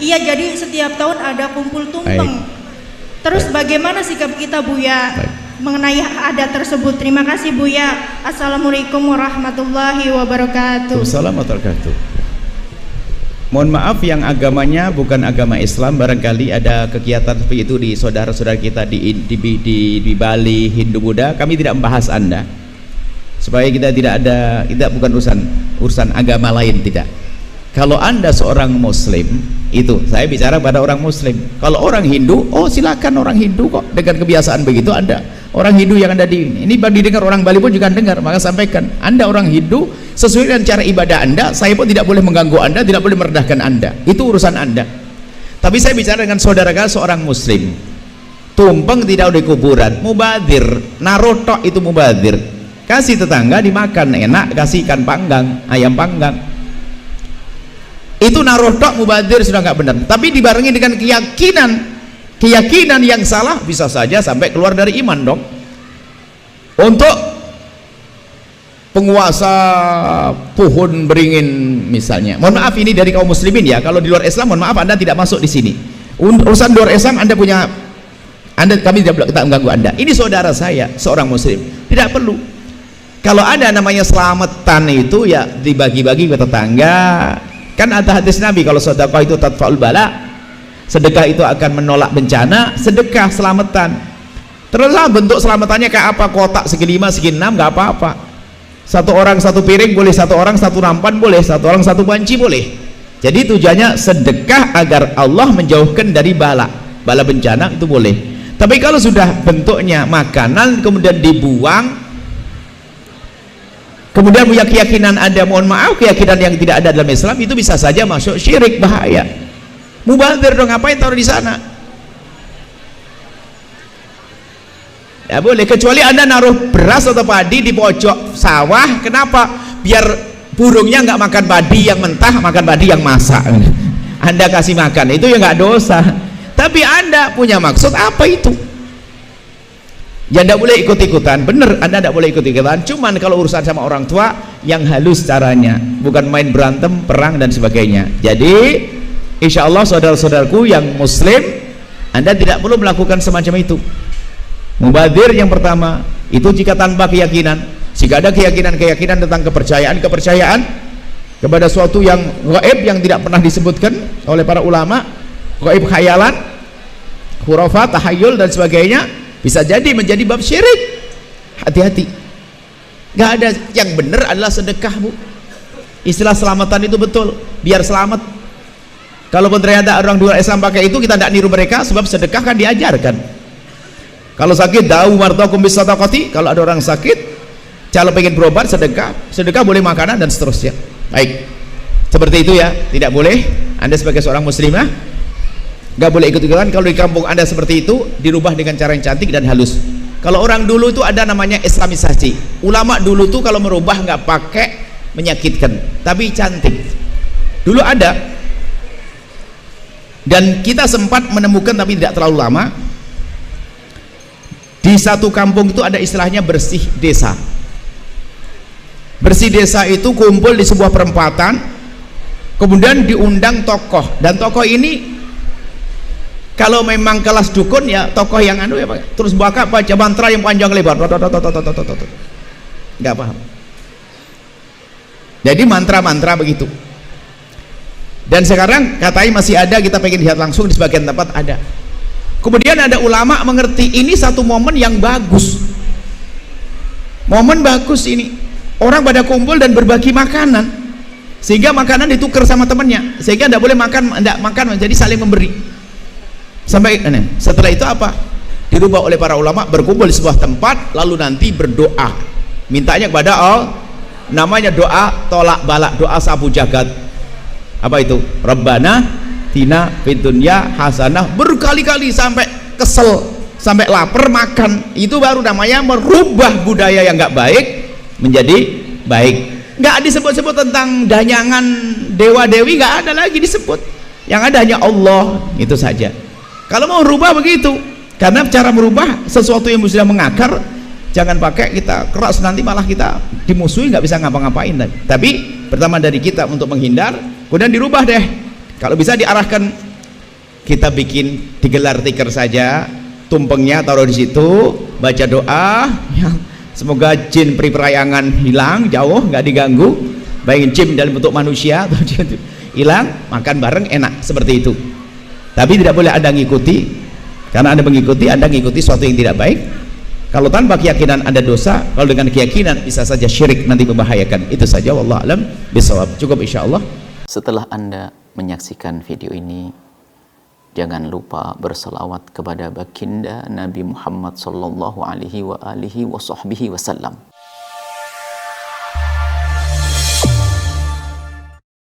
Iya, jadi setiap tahun ada kumpul tumpeng. Terus bagaimana sikap kita Buya mengenai adat tersebut? Terima kasih Buya. Assalamualaikum warahmatullahi wabarakatuh. Assalamualaikum warahmatullahi wabarakatuh. Mohon maaf yang agamanya bukan agama Islam, barangkali ada kegiatan seperti itu di saudara-saudara kita di Bali, Hindu Buddha. Kami tidak membahas Anda supaya kita bukan urusan agama lain, tidak. Kalau Anda seorang Muslim, itu saya bicara pada orang Muslim. Kalau orang Hindu, oh silakan, orang Hindu kok dengan kebiasaan begitu ada. Orang Hindu yang ada di ini didengar orang Bali pun juga dengar, maka sampaikan. Anda orang Hindu, sesuai dengan cara ibadah Anda, saya pun tidak boleh mengganggu Anda, tidak boleh merendahkan Anda. Itu urusan Anda. Tapi saya bicara dengan saudara seorang Muslim. Tumpeng tidak di kuburan, mubadir, naruto itu mubadir. Kasih tetangga dimakan enak, kasih ikan panggang, ayam panggang. Itu naruh tok mubadir sudah nggak benar. Tapi dibarengi dengan keyakinan yang salah, bisa saja sampai keluar dari iman dong. Untuk penguasa pohon beringin misalnya, mohon maaf ini dari kaum muslimin ya. Kalau di luar Islam mohon maaf, Anda tidak masuk di sini. Urusan luar Islam kami tidak kita mengganggu Anda. Ini saudara saya seorang muslim, tidak perlu. Kalau ada namanya selamatan itu ya dibagi-bagi ke tetangga. Kan ada hadis Nabi, kalau sedekah itu tadfa'ul bala, sedekah itu akan menolak bencana. Sedekah selamatan, teruslah bentuk selamatannya kayak apa, kotak segi 5 segi 6 nggak apa-apa. Satu orang satu piring boleh, satu orang satu nampan boleh, satu orang satu panci boleh. Jadi tujuannya sedekah agar Allah menjauhkan dari bala bencana, itu boleh. Tapi kalau sudah bentuknya makanan kemudian dibuang, kemudian punya keyakinan Anda, mohon maaf, keyakinan yang tidak ada dalam Islam, itu bisa saja masuk syirik, bahaya. Mubazir dong, ngapain taruh di sana? Ya boleh, kecuali Anda naruh beras atau padi di pojok sawah. Kenapa? Biar burungnya nggak makan padi yang mentah, makan padi yang masak. Anda kasih makan, itu ya nggak dosa. Tapi Anda punya maksud apa itu? Ya tidak boleh ikut-ikutan, bener, Anda tidak boleh ikut-ikutan. Cuman kalau urusan sama orang tua yang halus caranya, bukan main berantem, perang dan sebagainya. Jadi insya Allah saudara-saudaraku yang muslim, Anda tidak perlu melakukan semacam itu. Mubadir yang pertama itu jika tanpa keyakinan. Jika ada keyakinan tentang kepercayaan kepada suatu yang gaib yang tidak pernah disebutkan oleh para ulama, gaib khayalan, khurafat, tahayul dan sebagainya, bisa jadi menjadi bab syirik. Hati-hati, nggak ada yang benar adalah sedekah, Bu. Istilah selamatan itu betul, biar selamat. Kalaupun ternyata orang luar Islam pakai itu, kita tidak niru mereka, sebab sedekah kan diajarkan. Kalau sakit, da'u martakum bisadaqati. Kalau ada orang sakit, kalau pengen berobat, sedekah boleh makanan dan seterusnya. Baik, seperti itu ya, tidak boleh. Anda sebagai seorang muslimah nggak boleh ikut-ikutan. Kalau di kampung Anda seperti itu, dirubah dengan cara yang cantik dan halus. Kalau orang dulu itu ada namanya islamisasi. Ulama dulu tuh kalau merubah nggak pakai menyakitkan, tapi cantik. Dulu ada, dan kita sempat menemukan tapi tidak terlalu lama. Di satu kampung itu ada istilahnya bersih desa. Bersih desa itu kumpul di sebuah perempatan, kemudian diundang tokoh, dan tokoh ini kalau memang kelas dukun ya tokoh yang ya Pak, terus baca mantra yang panjang lebar, nggak paham. Jadi mantra-mantra begitu. Dan sekarang katanya masih ada, kita pengen lihat langsung di sebagian tempat ada. Kemudian ada ulama mengerti ini satu momen yang bagus, momen bagus ini, orang pada kumpul dan berbagi makanan, sehingga makanan ditukar sama temannya, sehingga tidak boleh makan, jadi saling memberi. Sampai setelah itu apa? Dirubah oleh para ulama, berkumpul di sebuah tempat, lalu nanti berdoa, mintanya kepada Allah, namanya doa tolak balak, doa sabu jagat. Apa itu? Rabbana tina fid dunya hasanah, berkali-kali sampai kesel, sampai lapar makan. Itu baru namanya merubah budaya yang nggak baik menjadi baik. Nggak disebut-sebut tentang danyangan dewa-dewi, nggak ada lagi disebut. Yang ada hanya Allah, itu saja. Kalau mau rubah begitu, karena cara merubah sesuatu yang sudah mengakar, jangan pakai kita keras, nanti malah kita dimusuhi, nggak bisa ngapa-ngapain. Tapi pertama dari kita untuk menghindar, kemudian dirubah deh. Kalau bisa diarahkan kita bikin digelar tikar saja, tumpengnya taruh di situ, baca doa ya, semoga jin peri-perayangan hilang jauh, nggak diganggu. Bayangin jin dalam bentuk manusia hilang, makan bareng enak seperti itu. Tapi tidak boleh Anda ngikuti, karena Anda mengikuti, Anda ngikuti sesuatu yang tidak baik. Kalau tanpa keyakinan Anda dosa, kalau dengan keyakinan bisa saja syirik, nanti membahayakan. Itu saja, wallahu alam bisawab. Cukup insyaallah. Setelah Anda menyaksikan video ini, jangan lupa berselawat kepada baginda Nabi Muhammad sallallahu alaihi wa alihi wasallam.